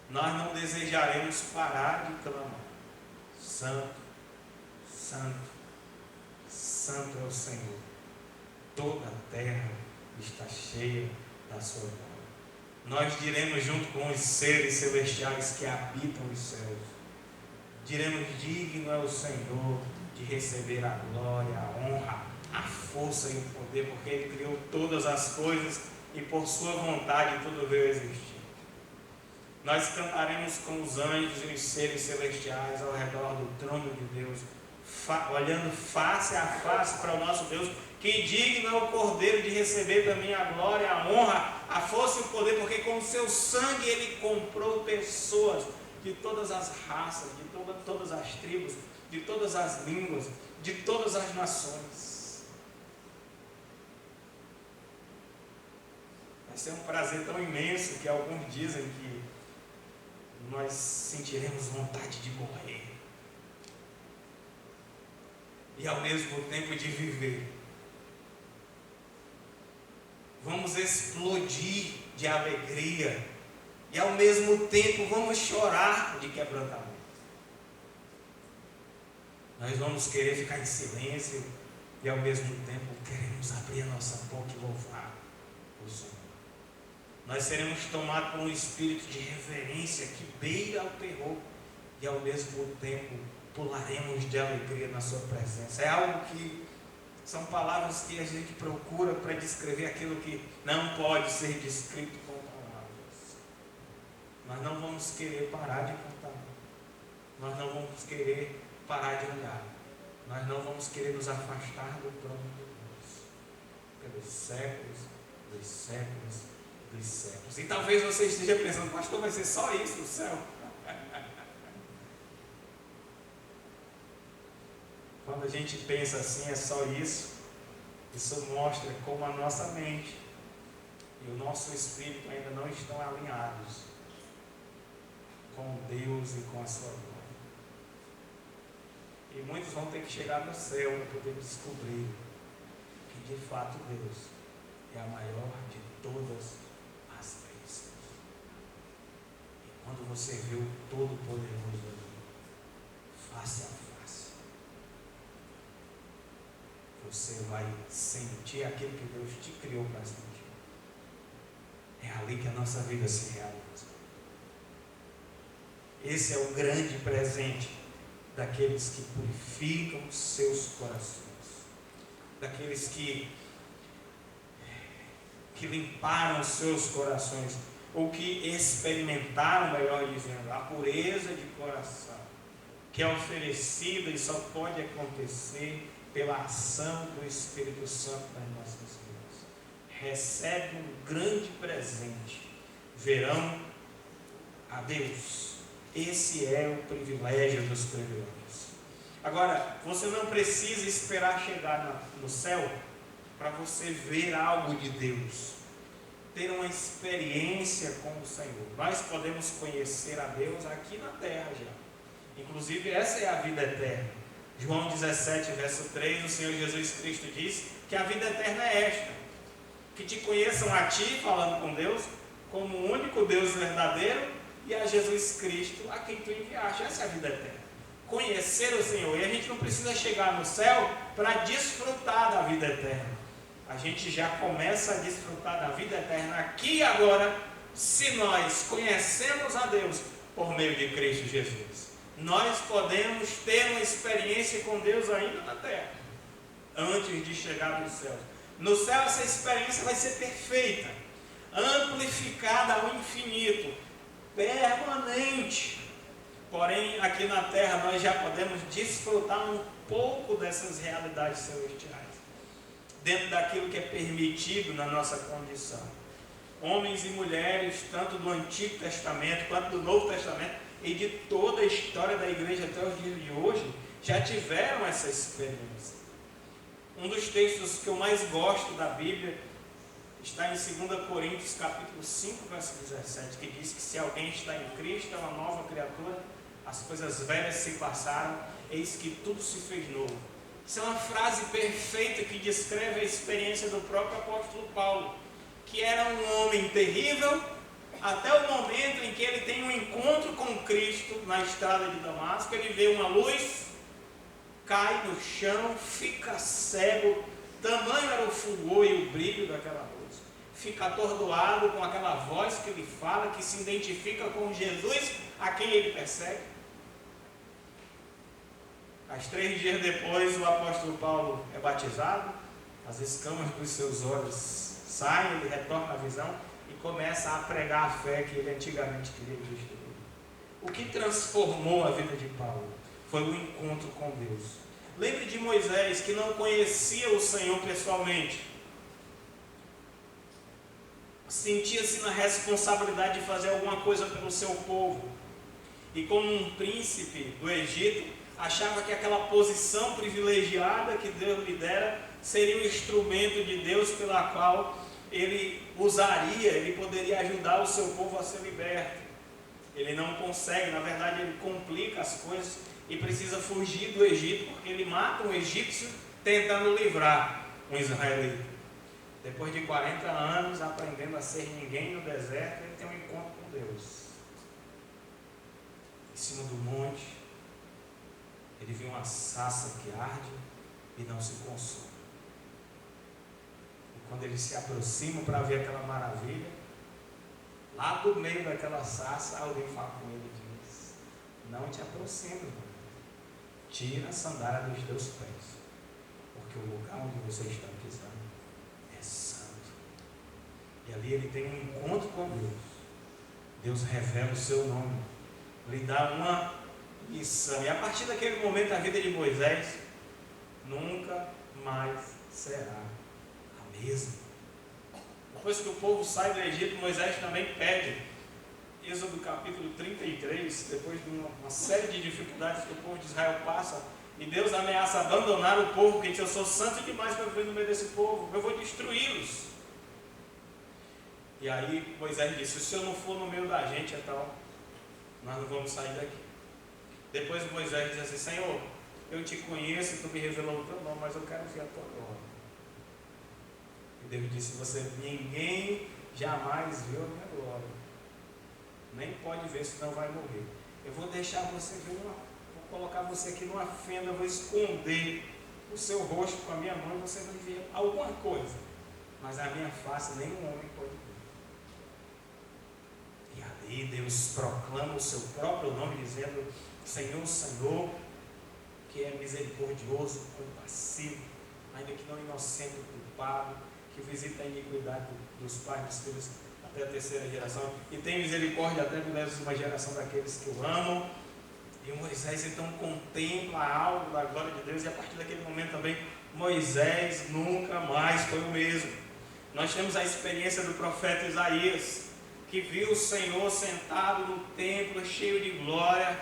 Nós não desejaremos parar de clamar: Santo, Santo, Santo é o Senhor. Toda a terra está cheia da sua glória. Nós diremos junto com os seres celestiais que habitam os céus, diremos: digno é o Senhor de receber a glória, a honra, a força e o poder, porque Ele criou todas as coisas e por sua vontade tudo veio a existir. Nós cantaremos com os anjos e os seres celestiais ao redor do trono de Deus, olhando face a face para o nosso Deus, que digno é o Cordeiro de receber também a glória, a honra, a força e o poder, porque com o seu sangue ele comprou pessoas de todas as raças, de todas as tribos, de todas as línguas, de todas as nações. Vai ser um prazer tão imenso que alguns dizem que nós sentiremos vontade de morrer e ao mesmo tempo de viver. Vamos explodir de alegria e ao mesmo tempo vamos chorar de quebrantamento. Nós vamos querer ficar em silêncio e ao mesmo tempo queremos abrir a nossa boca e louvar o Senhor. Nós seremos tomados por um espírito de reverência que beira ao terror e ao mesmo tempo pularemos de alegria na sua presença. É algo que são palavras que a gente procura para descrever aquilo que não pode ser descrito com palavras. Nós não vamos querer parar de cantar. Nós não vamos querer parar de olhar. Nós não vamos querer nos afastar do trono de Deus pelos séculos dos séculos dos séculos. E talvez você esteja pensando, pastor, vai ser só isso no céu? Quando a gente pensa assim, é só isso. Isso mostra como a nossa mente e o nosso espírito ainda não estão alinhados com Deus e com a sua glória. E muitos vão ter que chegar no céu para poder descobrir que de fato Deus é a maior de todas as bênçãos. E quando você vê o Todo-Poderoso ali, face a face, você vai sentir aquilo que Deus te criou para sentir. É ali que a nossa vida se realiza. Esse é o grande presente daqueles que purificam seus corações, daqueles que limparam seus corações, ou que experimentaram, melhor dizendo, a pureza de coração, que é oferecida e só pode acontecer pela ação do Espírito Santo nas nossas vidas. Recebe um grande presente, verão a Deus. Esse é o privilégio dos privilégios. Agora, você não precisa esperar chegar no céu para você ver algo de Deus, ter uma experiência com o Senhor. Nós podemos conhecer a Deus aqui na terra já. Inclusive, essa é a vida eterna. João 17, verso 3, o Senhor Jesus Cristo diz que a vida eterna é esta: que te conheçam a ti, falando com Deus, como o único Deus verdadeiro, e a Jesus Cristo, a quem tu enviaste. Essa é a vida eterna. Conhecer o Senhor. E a gente não precisa chegar no céu para desfrutar da vida eterna. A gente já começa a desfrutar da vida eterna aqui e agora, se nós conhecemos a Deus por meio de Cristo Jesus. Nós podemos ter uma experiência com Deus ainda na terra, antes de chegar no céu. No céu essa experiência vai ser perfeita, amplificada ao infinito, permanente. Porém, aqui na terra nós já podemos desfrutar um pouco dessas realidades celestiais, dentro daquilo que é permitido na nossa condição. Homens e mulheres, tanto do Antigo Testamento quanto do Novo Testamento, e de toda a história da igreja até os dias de hoje, já tiveram essa experiência. Um dos textos que eu mais gosto da Bíblia está em 2 Coríntios capítulo 5, verso 17, que diz que se alguém está em Cristo, é uma nova criatura, as coisas velhas se passaram, eis que tudo se fez novo. Isso é uma frase perfeita que descreve a experiência do próprio apóstolo Paulo, que era um homem terrível, até o momento em que ele tem um encontro com Cristo na estrada de Damasco. Ele vê uma luz, cai no chão, fica cego, tamanho era o fulgor e o brilho daquela luz, fica atordoado com aquela voz que ele fala, que se identifica com Jesus, a quem ele persegue. 3 dias depois, o apóstolo Paulo é batizado, as escamas dos seus olhos saem, ele retorna à visão e começa a pregar a fé que ele antigamente queria destruir. O que transformou a vida de Paulo foi o encontro com Deus. Lembre de Moisés, que não conhecia o Senhor pessoalmente. Sentia-se na responsabilidade de fazer alguma coisa pelo seu povo. E como um príncipe do Egito, achava que aquela posição privilegiada que Deus lhe dera seria o instrumento de Deus pela qual ele usaria, ele poderia ajudar o seu povo a ser liberto. Ele não consegue, na verdade ele complica as coisas e precisa fugir do Egito, porque ele mata um egípcio tentando livrar um israelita. Depois de 40 anos aprendendo a ser ninguém no deserto, ele tem um encontro com Deus. Em cima do monte, ele viu uma sarça que arde e não se consome. E quando ele se aproxima para ver aquela maravilha, lá do meio daquela sarça, alguém fala com ele e diz: não te aproxime, irmão. Tira a sandália dos teus pés, porque o lugar onde você está pisando é santo. E ali ele tem um encontro com Deus. Deus revela o seu nome, lhe dá uma lição. E a partir daquele momento a vida de Moisés nunca mais será a mesma. Depois que o povo sai do Egito, Moisés também pede. Êxodo capítulo 33, depois de uma série de dificuldades que o povo de Israel passa, e Deus ameaça abandonar o povo, porque diz: eu sou santo demais para viver no meio desse povo, eu vou destruí-los. E aí Moisés disse: se o Senhor não for no meio da gente, então nós não vamos sair daqui. Depois Moisés diz assim: Senhor, eu te conheço, tu me revelou o teu nome, mas eu quero ver a tua glória. E Deus disse: ninguém jamais viu a minha glória, nem pode ver, senão vai morrer. Eu vou deixar você ver vou colocar você aqui numa fenda, vou esconder o seu rosto com a minha mão, e você vai ver alguma coisa, mas a minha face nenhum homem pode ver. E ali Deus proclama o seu próprio nome, dizendo: Senhor, Senhor, que é misericordioso, compassivo, ainda que não inocente o culpado, que visita a iniquidade dos pais dos filhos até a terceira geração, e tem misericórdia até da 10ª geração daqueles que o amam. E Moisés então contempla algo da glória de Deus, e a partir daquele momento também Moisés nunca mais foi o mesmo. Nós temos a experiência do profeta Isaías, que viu o Senhor sentado no templo cheio de glória,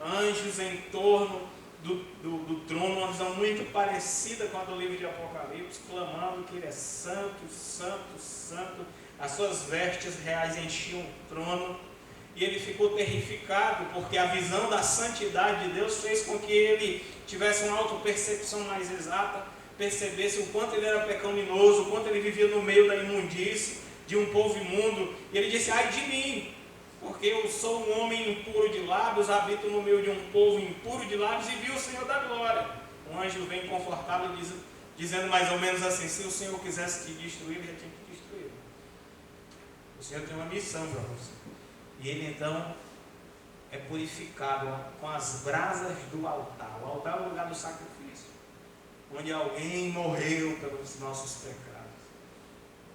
anjos em torno do trono, uma visão muito parecida com a do livro de Apocalipse, clamando que ele é santo, santo, santo. As suas vestes reais enchiam o trono, e ele ficou terrificado, porque a visão da santidade de Deus fez com que ele tivesse uma autopercepção mais exata, percebesse o quanto ele era pecaminoso, o quanto ele vivia no meio da imundície, de um povo imundo. E ele disse: ai de mim, porque eu sou um homem impuro de lábios, habito no meio de um povo impuro de lábios, e vi o Senhor da glória. Um anjo vem confortá-lo, dizendo mais ou menos assim: se o Senhor quisesse te destruir, ele já tinha te destruído. O Senhor tem uma missão para você. E ele então é purificado com as brasas do altar. O altar é o lugar do sacrifício, onde alguém morreu pelos nossos pecados.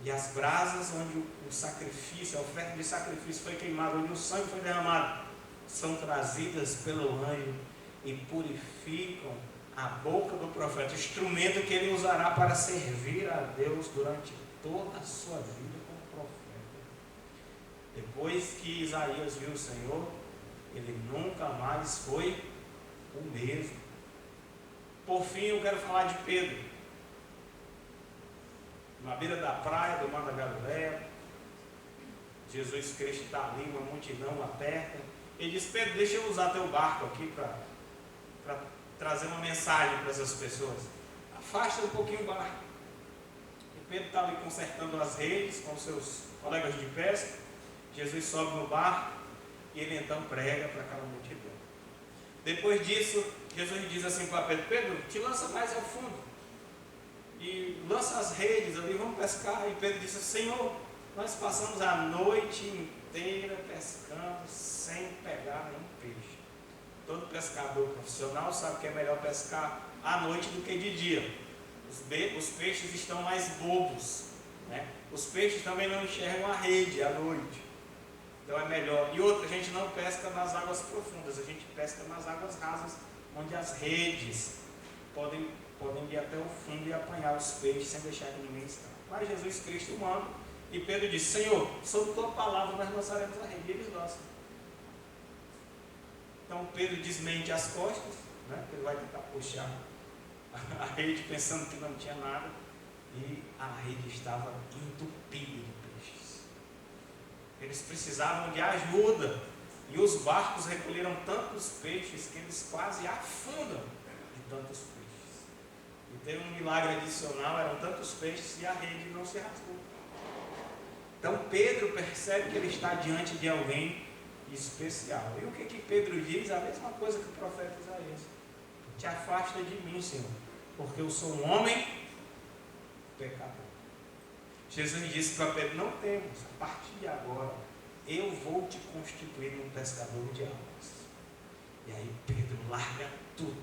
E as brasas onde o sacrifício, a oferta de sacrifício foi queimada, onde o sangue foi derramado, são trazidas pelo anjo e purificam a boca do profeta, instrumento que ele usará para servir a Deus durante toda a sua vida como profeta. Depois que Isaías viu o Senhor, ele nunca mais foi o mesmo. Por fim, eu quero falar de Pedro. Na beira da praia do Mar da Galileia, Jesus Cristo está ali, uma multidão aperta. Ele diz: Pedro, deixa eu usar teu barco aqui para trazer uma mensagem para essas pessoas. Afasta um pouquinho o barco. E Pedro está ali consertando as redes com seus colegas de pesca. Jesus sobe no barco e ele então prega para aquela multidão. Depois disso, Jesus diz assim para Pedro: Pedro, te lança mais ao fundo e lança as redes ali, vamos pescar. E Pedro disse: Senhor, nós passamos a noite inteira pescando sem pegar nenhum peixe. Todo pescador profissional sabe que é melhor pescar à noite do que de dia. Os peixes estão mais bobos, né? Os peixes também não enxergam a rede à noite, então é melhor. E outra, a gente não pesca nas águas profundas, a gente pesca nas águas rasas, onde as redes podia ir até o fundo e apanhar os peixes sem deixar que ninguém escapa. Mas Jesus Cristo manda, e Pedro disse: Senhor, sob tua palavra nós lançaremos a rede. E eles lançam. Então Pedro desmente as costas, né? Ele vai tentar puxar a rede pensando que não tinha nada, e a rede estava entupida de peixes. Eles precisavam de ajuda, e os barcos recolheram tantos peixes que eles quase afundam de tantos peixes. E teve um milagre adicional, eram tantos peixes e a rede não se rasgou. Então Pedro percebe que ele está diante de alguém especial. E o que Pedro diz? A mesma coisa que o profeta Isaías: te afasta de mim, Senhor, porque eu sou um homem pecador. Jesus disse para Pedro: não temas, a partir de agora eu vou te constituir um pescador de almas. E aí Pedro larga tudo,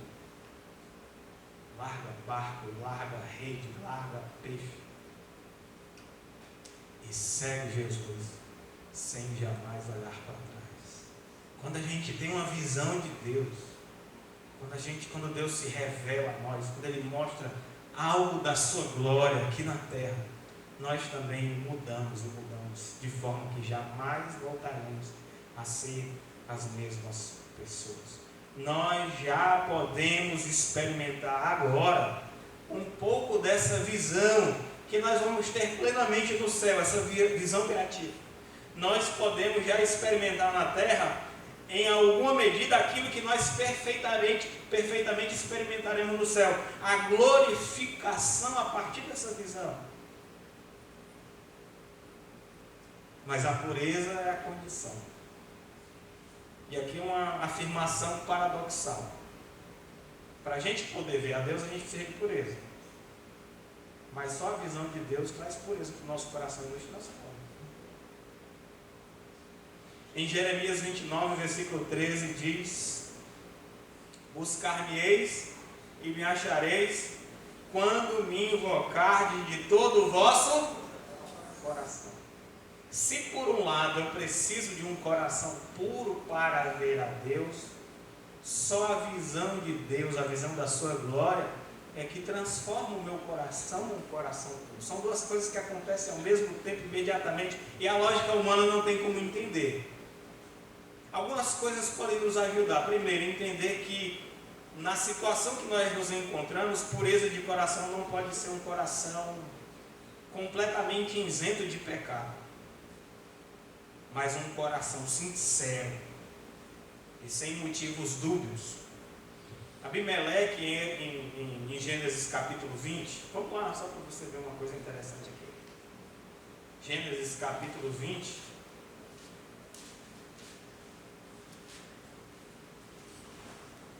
larga barco, larga rede, larga peixe, e segue Jesus sem jamais olhar para trás. Quando a gente tem uma visão de Deus, quando Deus se revela a nós, quando Ele mostra algo da sua glória aqui na terra, nós também mudamos de forma que jamais voltaremos a ser as mesmas pessoas. Nós já podemos experimentar agora um pouco dessa visão que nós vamos ter plenamente no céu, essa visão criativa. Nós podemos já experimentar na terra, em alguma medida, aquilo que nós perfeitamente experimentaremos no céu, a glorificação a partir dessa visão. Mas a pureza é a condição. E aqui uma afirmação paradoxal. Para a gente poder ver a Deus, a gente precisa de pureza. Mas só a visão de Deus traz pureza para o nosso coração e nos transforma. Em Jeremias 29, versículo 13, diz: buscar-me-eis e me achareis quando me invocardes de todo o vosso coração. Se por um lado eu preciso de um coração puro para ver a Deus, só a visão de Deus, a visão da sua glória, é que transforma o meu coração num coração puro. São duas coisas que acontecem ao mesmo tempo, imediatamente, e a lógica humana não tem como entender. Algumas coisas podem nos ajudar. Primeiro, entender que na situação que nós nos encontramos, pureza de coração não pode ser um coração completamente isento de pecado, mas um coração sincero e sem motivos dúbios. Abimeleque, em Gênesis capítulo 20, vamos lá, só para você ver uma coisa interessante aqui. Gênesis capítulo 20.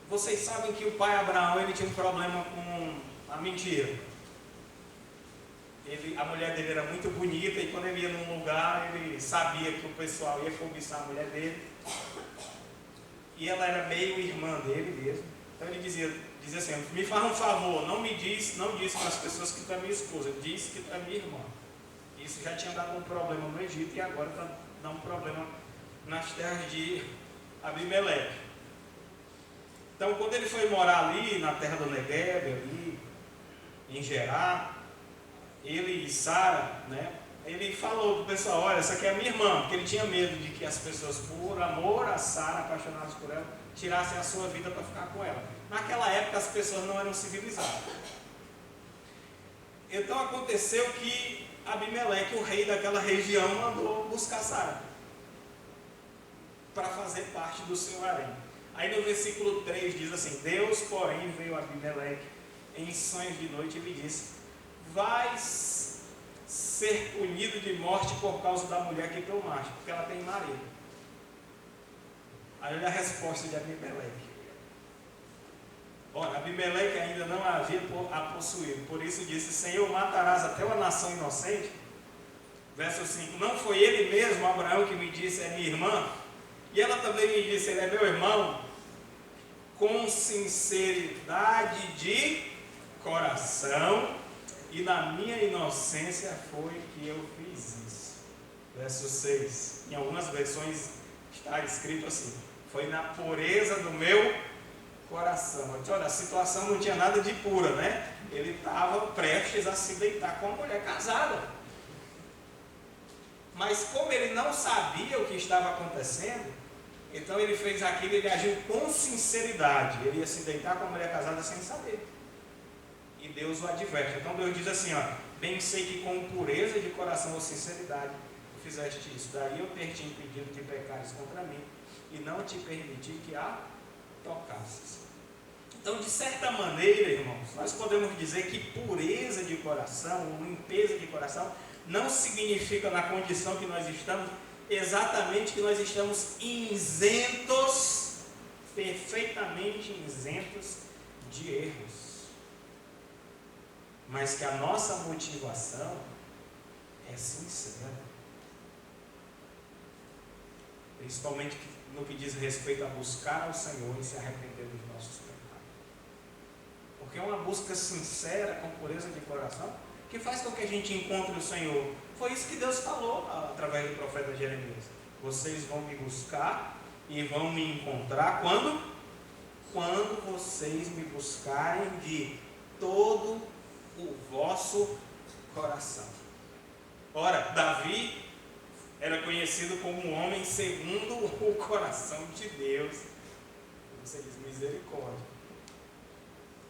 Vocês sabem que o pai Abraão, ele tinha um problema com a mentira. A mulher dele era muito bonita, e quando ele ia num lugar, ele sabia que o pessoal ia cobiçar a mulher dele. E ela era meio irmã dele mesmo. Então ele dizia assim: me faz um favor, não diz para as pessoas que tu é minha esposa, diz que tu é minha irmã. Isso já tinha dado um problema no Egito, e agora está dando um problema nas terras de Abimeleque. Então, quando ele foi morar ali na terra do Negueb, ali em Gerar, ele e Sara, né, ele falou para o pessoal: olha, essa aqui é a minha irmã, porque ele tinha medo de que as pessoas, por amor a Sara, apaixonadas por ela, tirassem a sua vida para ficar com ela. Naquela época as pessoas não eram civilizadas. Então aconteceu que Abimeleque, o rei daquela região, mandou buscar Sara para fazer parte do seu harém. Aí no versículo 3 diz assim: Deus, porém, veio a Abimeleque em sonhos de noite e lhe disse: vais ser punido de morte por causa da mulher que tomaste, porque ela tem marido. Aí olha a resposta de Abimeleque. Ora, Abimeleque ainda não havia a possuído, por isso disse: Senhor, matarás até uma nação inocente? Verso 5: não foi ele mesmo, Abraão, que me disse: é minha irmã? E ela também me disse: ele é meu irmão. Com sinceridade de coração e na minha inocência foi que eu fiz isso. Verso 6. Em algumas versões está escrito assim: foi na pureza do meu coração. Olha, a situação não tinha nada de pura, né? Ele estava prestes a se deitar com uma mulher casada. Mas como ele não sabia o que estava acontecendo, então ele fez aquilo, ele agiu com sinceridade. Ele ia se deitar com a mulher casada sem saber. E Deus o adverte. Então Deus diz assim, ó: bem sei que com pureza de coração ou sinceridade tu fizeste isso. Daí eu ter te impedido de pecares contra mim e não te permiti que a tocasses. Então, de certa maneira, irmãos, nós podemos dizer que pureza de coração, limpeza de coração, não significa na condição que nós estamos, exatamente que nós estamos isentos, perfeitamente isentos de erros. Mas que a nossa motivação é sincera. Principalmente no que diz respeito a buscar ao Senhor e se arrepender dos nossos pecados. Porque é uma busca sincera, com pureza de coração, que faz com que a gente encontre o Senhor. Foi isso que Deus falou através do profeta Jeremias. Vocês vão me buscar e vão me encontrar quando? Quando vocês me buscarem de todo o vosso coração. Ora, Davi era conhecido como um homem segundo o coração de Deus. Você diz misericórdia.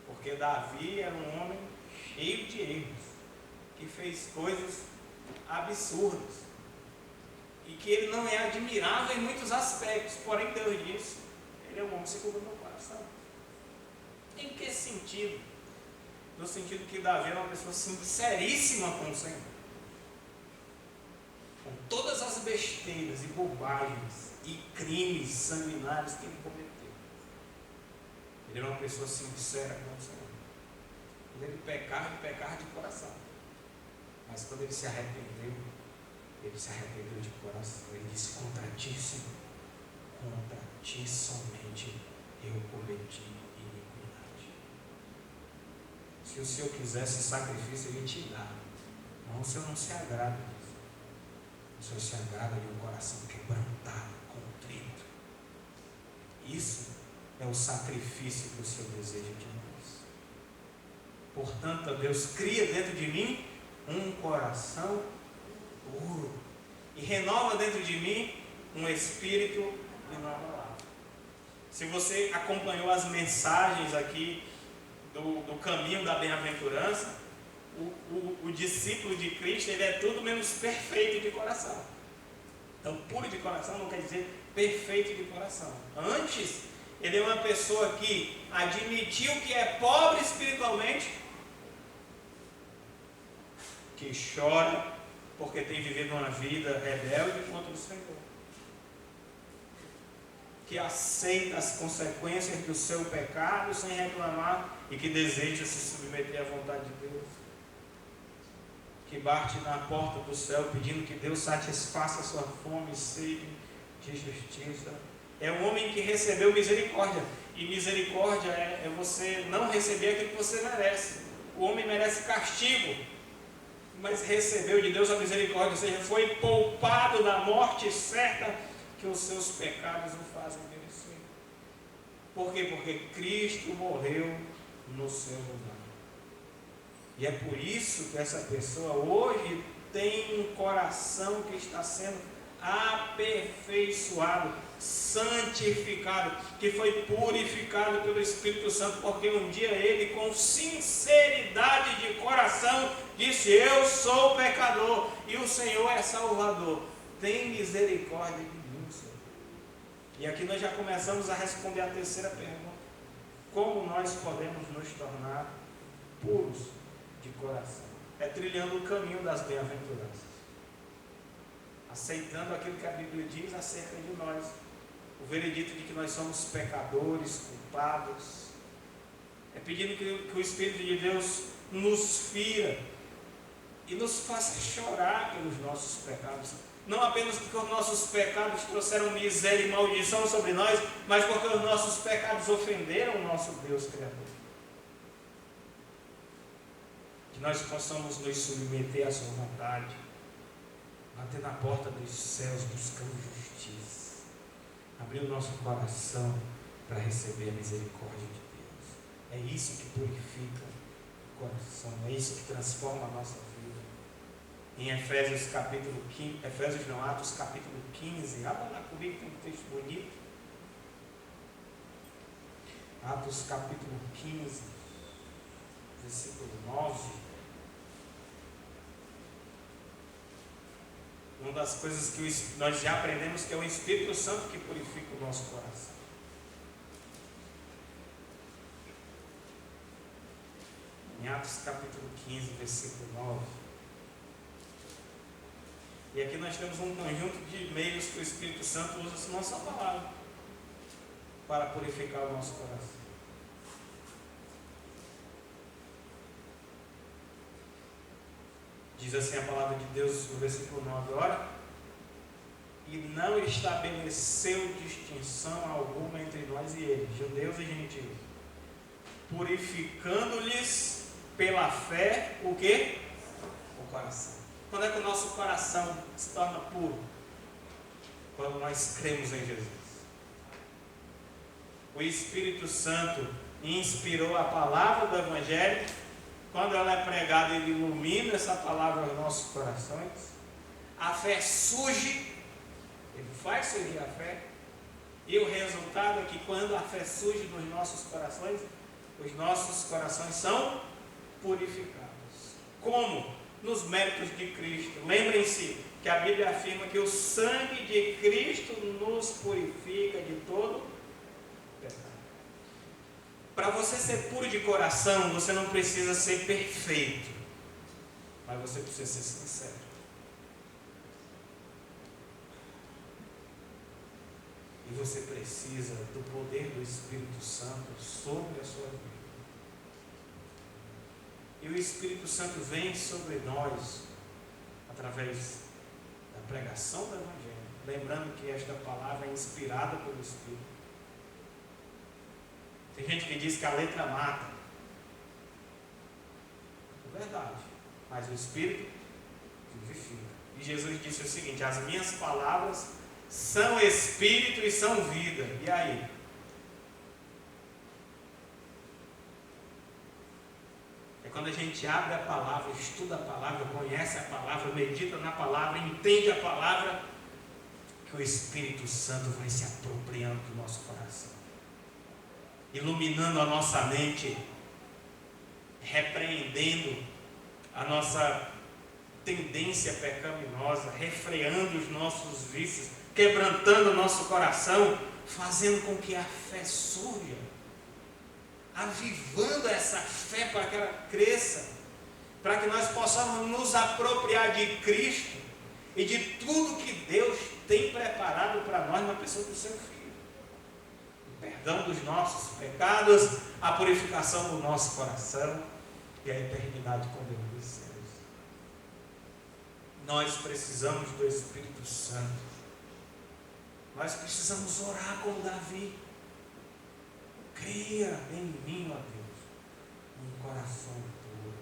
Porque Davi era um homem cheio de erros, que fez coisas absurdas, e que ele não é admirável em muitos aspectos, porém Deus diz, ele é um homem segundo o meu coração. Em que sentido? No sentido que Davi era uma pessoa sinceríssima com o Senhor, com todas as besteiras e bobagens e crimes sanguinários que ele cometeu. Ele era uma pessoa sincera com o Senhor. Quando ele pecava de coração. Mas quando ele se arrependeu de coração. Ele disse: contra ti, Senhor, contra ti somente eu cometi iniquidade. Se o Senhor quisesse sacrifício, Ele te dá. Mas o Senhor não se agrada disso. O Senhor se agrada de um coração quebrantado, contrito. Isso é o sacrifício que o Senhor deseja de nós. Portanto, Deus cria dentro de mim um coração puro e renova dentro de mim um espírito inabalável. Se você acompanhou as mensagens aqui do caminho da bem-aventurança, o discípulo de Cristo, ele é tudo menos perfeito de coração. Então, puro de coração não quer dizer perfeito de coração. Antes, ele é uma pessoa que admitiu que é pobre espiritualmente, que chora porque tem vivido uma vida rebelde contra o Senhor, que aceita as consequências do seu pecado sem reclamar e que deseja se submeter à vontade de Deus, que bate na porta do céu pedindo que Deus satisfaça a sua fome e sede de justiça. É um homem que recebeu misericórdia, e misericórdia é você não receber aquilo que você merece. O homem merece castigo, mas recebeu de Deus a misericórdia, ou seja, foi poupado da morte certa que os seus pecados o fazem merecer. Por quê? Porque Cristo morreu no seu lugar. E é por isso que essa pessoa hoje tem um coração que está sendo aperfeiçoado, santificado, que foi purificado pelo Espírito Santo, porque um dia ele, com sinceridade de coração, disse: eu sou pecador e o Senhor é Salvador, tem misericórdia de mim, Senhor. E aqui nós já começamos a responder a terceira pergunta: como nós podemos nos tornar puros de coração? É trilhando o caminho das bem-aventuranças, aceitando aquilo que a Bíblia diz acerca de nós, o veredito de que nós somos pecadores, culpados. É pedindo que o Espírito de Deus nos fira e nos faça chorar pelos nossos pecados, não apenas porque os nossos pecados trouxeram miséria e maldição sobre nós, mas porque os nossos pecados ofenderam o nosso Deus Criador. Que nós possamos nos submeter à sua vontade, bater na porta dos céus buscando justiça, abrir o nosso coração para receber a misericórdia de Deus. É isso que purifica o coração, é isso que transforma a nossa vida. Em Efésios capítulo 15, Atos capítulo 15, abra lá comigo, tem um texto bonito. Atos capítulo 15, versículo 9. Uma das coisas que nós já aprendemos que é o Espírito Santo que purifica o nosso coração. Em Atos capítulo 15, versículo 9. E aqui nós temos um conjunto de meios que o Espírito Santo usa, senão só palavra, para purificar o nosso coração. Diz assim a palavra de Deus no versículo 9: ora, e não estabeleceu distinção alguma entre nós e eles, judeus e gentios, purificando-lhes pela fé o quê? O coração. Quando é que o nosso coração se torna puro? Quando nós cremos em Jesus. O Espírito Santo inspirou a palavra do Evangelho. Quando ela é pregada, ele ilumina essa palavra aos nossos corações. A fé surge, ele faz surgir a fé. E o resultado é que quando a fé surge nos nossos corações, os nossos corações são purificados. Como? Nos méritos de Cristo. Lembrem-se que a Bíblia afirma que o sangue de Cristo nos purifica de todo pecado. Para você ser puro de coração, você não precisa ser perfeito, mas você precisa ser sincero. E você precisa do poder do Espírito Santo sobre a sua vida. E o Espírito Santo vem sobre nós através da pregação do Evangelho. Lembrando que esta palavra é inspirada pelo Espírito. Tem gente que diz que a letra mata. É verdade. Mas o Espírito vivifica. E Jesus disse o seguinte: as minhas palavras são Espírito e são vida. E aí? É quando a gente abre a palavra, estuda a palavra, conhece a palavra, medita na palavra, entende a palavra, que o Espírito Santo vai se apropriando do nosso coração, iluminando a nossa mente, repreendendo a nossa tendência pecaminosa, refreando os nossos vícios, quebrantando o nosso coração, fazendo com que a fé surja, avivando essa fé para que ela cresça, para que nós possamos nos apropriar de Cristo e de tudo que Deus tem preparado para nós na pessoa do seu Filho. O perdão dos nossos pecados, a purificação do nosso coração e a eternidade com Deus dos céus. Nós precisamos do Espírito Santo. Nós precisamos orar como Davi. Cria em mim, ó Deus, um coração puro.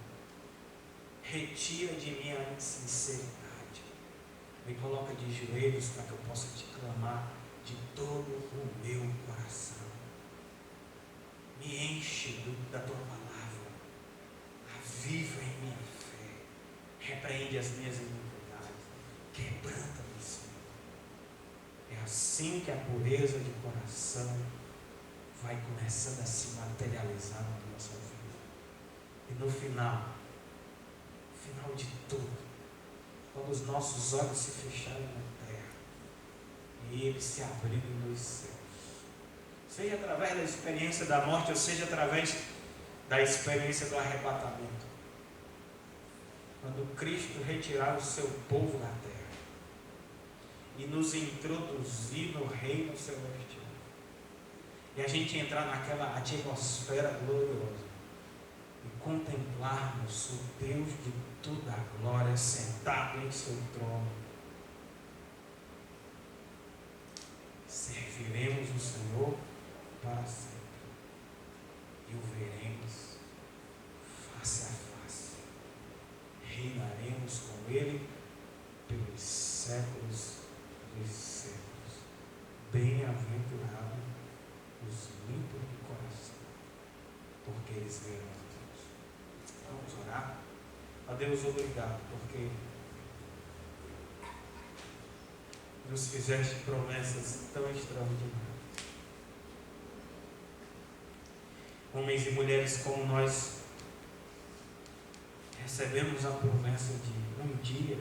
Retira de mim a insinceridade. Me coloca de joelhos para que eu possa te clamar de todo o meu coração. Me enche da tua palavra. Aviva em minha fé. Repreende as minhas iniquidades. Quebranta-me, Senhor. É assim que a pureza de coração vai começando a se materializar na nossa vida. E no final de tudo, quando os nossos olhos se fecharem na terra e eles se abrirem nos céus, seja através da experiência da morte ou seja através da experiência do arrebatamento, quando Cristo retirar o seu povo da terra e nos introduzir no reino celestial, e a gente entrar naquela atmosfera gloriosa e contemplarmos o Deus de toda a glória sentado em seu trono, serviremos o Senhor para sempre e o veremos face a face. Reinaremos com Ele pelos séculos dos séculos. Bem-aventurado os Ó Deus, obrigado, porque nos fizeste promessas tão extraordinárias. Homens e mulheres como nós recebemos a promessa de um dia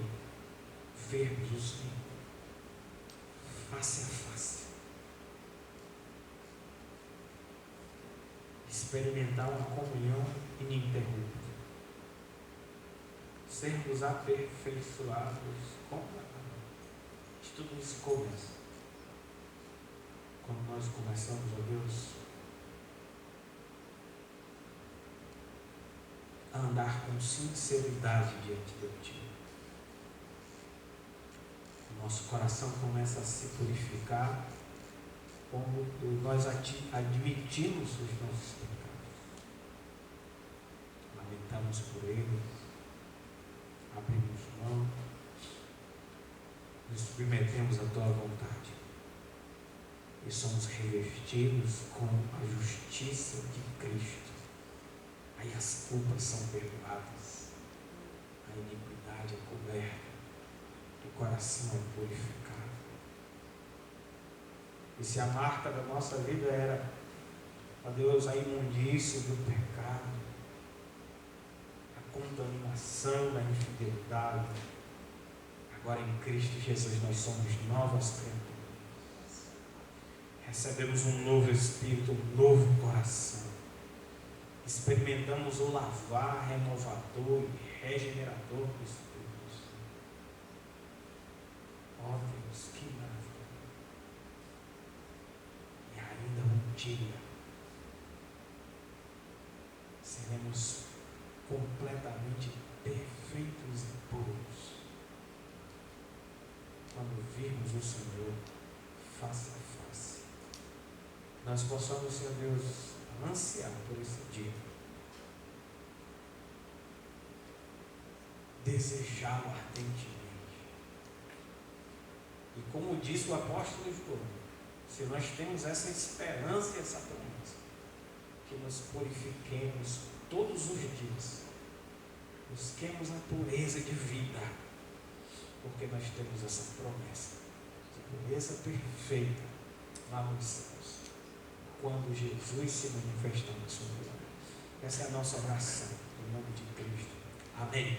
vermos o Senhor face a face, experimentar uma comunhão ininterrupta, sermos aperfeiçoados completamente. Tudo isso começa quando nós começamos, ó Deus, a andar com sinceridade diante de Ti. O nosso coração começa a se purificar como nós admitimos os nossos pecados, lamentamos por eles, abrimos mão, nos submetemos à Tua vontade e somos revestidos com a justiça de Cristo. Aí as culpas são perdoadas, a iniquidade é coberta, o coração é purificado. E se a marca da nossa vida era, ó Deus, a imundície do pecado, a contaminação da infidelidade, agora em Cristo Jesus nós somos novas criaturas. Recebemos um novo Espírito, um novo coração. Experimentamos o lavar renovador e regenerador do Espírito Santo. Ó Deus, que maravilha! E ainda um dia seremos completamente perfeitos e puros quando virmos o Senhor face a face. Nós possamos, Senhor Deus, ansiar por esse dia, desejá-lo ardentemente. E como disse o apóstolo João, se nós temos essa esperança e essa promessa, que nos purifiquemos todos os dias, busquemos a pureza de vida, porque nós temos essa promessa de pureza perfeita lá nos céus, quando Jesus se manifestar na sua glória. Essa é a nossa oração, em nome de Cristo. Amém.